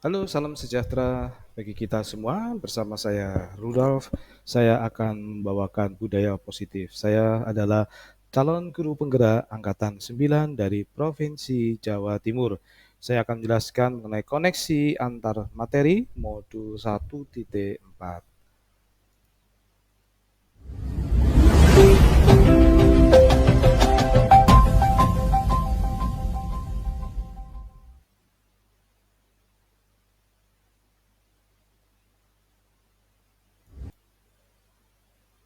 Halo, salam sejahtera bagi kita semua. Bersama saya Rudolf, saya akan membawakan budaya positif. Saya adalah calon guru penggerak angkatan 9 dari Provinsi Jawa Timur. Saya akan menjelaskan mengenai koneksi antar materi modul 1.4.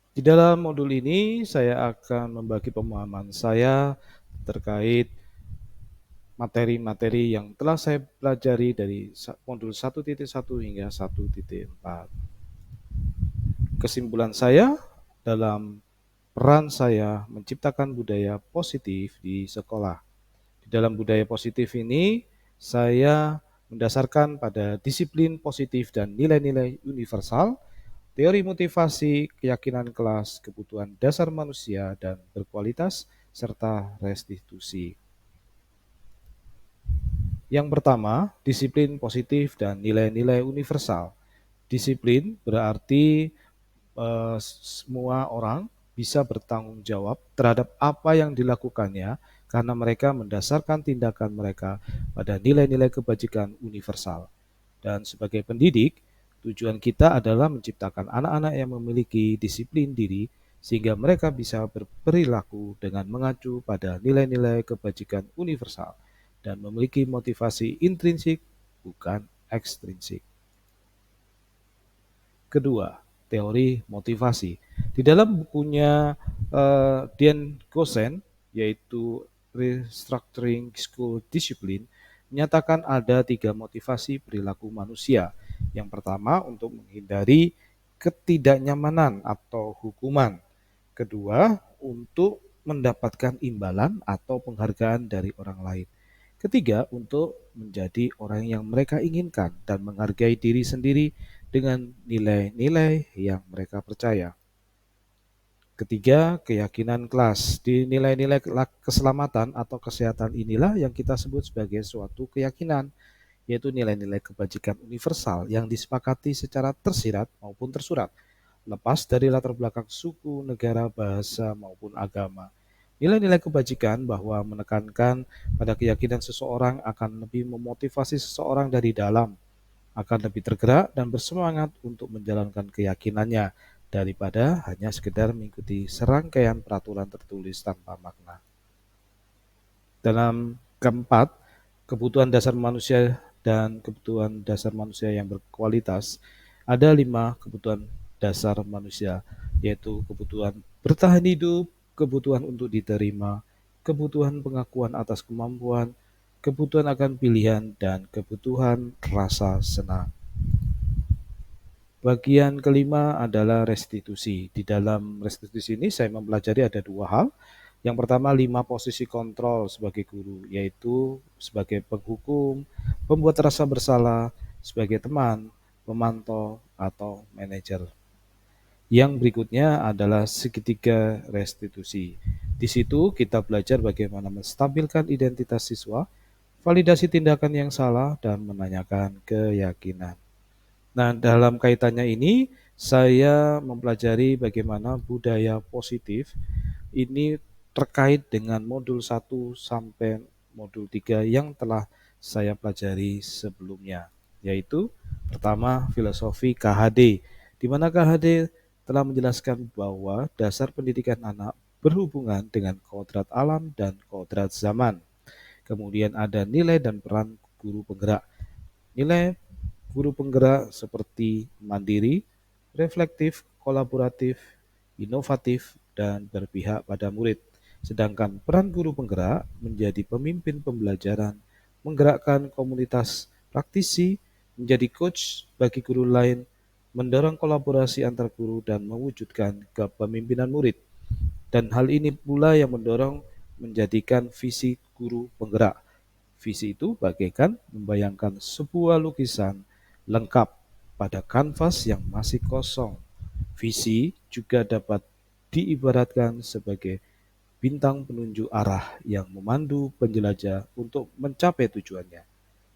Di dalam modul ini saya akan membagi pemahaman saya terkait materi-materi yang telah saya pelajari dari modul 1.1 hingga 1.4. Kesimpulan saya dalam peran saya menciptakan budaya positif di sekolah. Di dalam budaya positif ini, saya mendasarkan pada disiplin positif dan nilai-nilai universal, teori motivasi, keyakinan kelas, kebutuhan dasar manusia dan berkualitas, serta restitusi. Yang pertama, disiplin positif dan nilai-nilai universal. Disiplin berarti semua orang bisa bertanggung jawab terhadap apa yang dilakukannya karena mereka mendasarkan tindakan mereka pada nilai-nilai kebajikan universal. Dan sebagai pendidik, tujuan kita adalah menciptakan anak-anak yang memiliki disiplin diri sehingga mereka bisa berperilaku dengan mengacu pada nilai-nilai kebajikan universal dan memiliki motivasi intrinsik bukan ekstrinsik. Kedua, teori motivasi. Di dalam bukunya Dean Gosen, yaitu Restructuring School Discipline, menyatakan ada 3 motivasi perilaku manusia. Yang pertama, untuk menghindari ketidaknyamanan atau hukuman. Kedua, untuk mendapatkan imbalan atau penghargaan dari orang lain. Ketiga, untuk menjadi orang yang mereka inginkan dan menghargai diri sendiri dengan nilai-nilai yang mereka percaya. Ketiga, keyakinan kelas. Di nilai-nilai keselamatan atau kesehatan inilah yang kita sebut sebagai suatu keyakinan, yaitu nilai-nilai kebajikan universal yang disepakati secara tersirat maupun tersurat, lepas dari latar belakang suku, negara, bahasa, maupun agama. Nilai-nilai kebajikan bahwa menekankan pada keyakinan seseorang akan lebih memotivasi seseorang dari dalam, akan lebih tergerak dan bersemangat untuk menjalankan keyakinannya daripada hanya sekedar mengikuti serangkaian peraturan tertulis tanpa makna. Dalam keempat, kebutuhan dasar manusia dan kebutuhan dasar manusia yang berkualitas, ada 5 kebutuhan dasar manusia, yaitu kebutuhan bertahan hidup, kebutuhan untuk diterima, kebutuhan pengakuan atas kemampuan, kebutuhan akan pilihan, dan kebutuhan rasa senang. Bagian kelima adalah restitusi. Di dalam restitusi ini saya mempelajari ada 2 hal. Yang pertama, 5 posisi kontrol sebagai guru, yaitu sebagai penghukum, pembuat rasa bersalah, sebagai teman, pemantau, atau manajer. Yang berikutnya adalah segitiga restitusi. Di situ kita belajar bagaimana menstabilkan identitas siswa, validasi tindakan yang salah, dan menanyakan keyakinan. Nah, dalam kaitannya ini, saya mempelajari bagaimana budaya positif ini terkait dengan modul 1 sampai modul 3 yang telah saya pelajari sebelumnya, yaitu pertama filosofi KHD, di mana KHD telah menjelaskan bahwa dasar pendidikan anak berhubungan dengan kodrat alam dan kodrat zaman. Kemudian ada nilai dan peran guru penggerak. Nilai guru penggerak seperti mandiri, reflektif, kolaboratif, inovatif, dan berpihak pada murid. Sedangkan peran guru penggerak menjadi pemimpin pembelajaran, menggerakkan komunitas praktisi, menjadi coach bagi guru lain, mendorong kolaborasi antar guru, dan mewujudkan kepemimpinan murid. Dan hal ini pula yang mendorong menjadikan visi guru penggerak. Visi itu bagaikan membayangkan sebuah lukisan lengkap pada kanvas yang masih kosong. Visi juga dapat diibaratkan sebagai bintang penunjuk arah yang memandu penjelajah untuk mencapai tujuannya.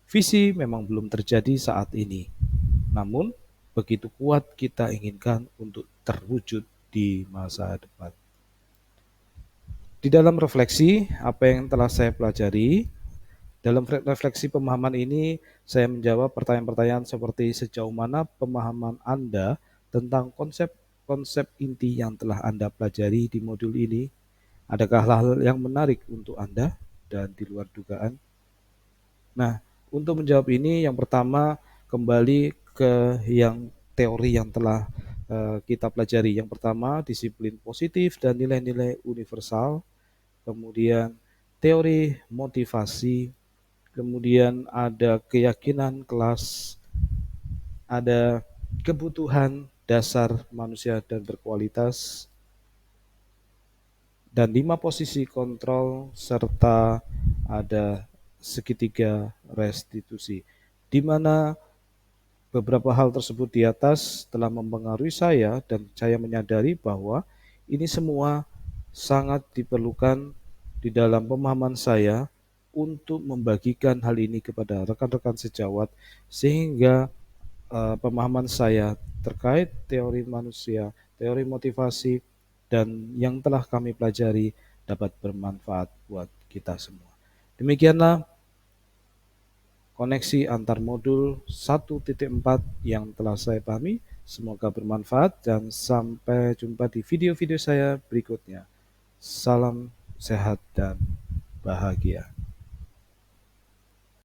Visi memang belum terjadi saat ini, namun begitu kuat kita inginkan untuk terwujud di masa depan. Di dalam refleksi, apa yang telah saya pelajari, dalam refleksi pemahaman ini, saya menjawab pertanyaan-pertanyaan seperti sejauh mana pemahaman Anda tentang konsep-konsep inti yang telah Anda pelajari di modul ini. Adakah hal-hal yang menarik untuk Anda dan di luar dugaan? Nah, untuk menjawab ini, yang pertama kembali ke yang teori yang telah kita pelajari. Yang pertama, disiplin positif dan nilai-nilai universal. Kemudian teori motivasi, kemudian ada keyakinan kelas, ada kebutuhan dasar manusia dan berkualitas, dan 5 posisi kontrol, serta ada segitiga restitusi, di mana beberapa hal tersebut di atas telah mempengaruhi saya dan saya menyadari bahwa ini semua sangat diperlukan di dalam pemahaman saya untuk membagikan hal ini kepada rekan-rekan sejawat sehingga pemahaman saya terkait teori manusia, teori motivasi, dan yang telah kami pelajari dapat bermanfaat buat kita semua. Demikianlah koneksi antar modul 1.4 yang telah saya pahami. Semoga bermanfaat dan sampai jumpa di video-video saya berikutnya. Salam sehat dan bahagia.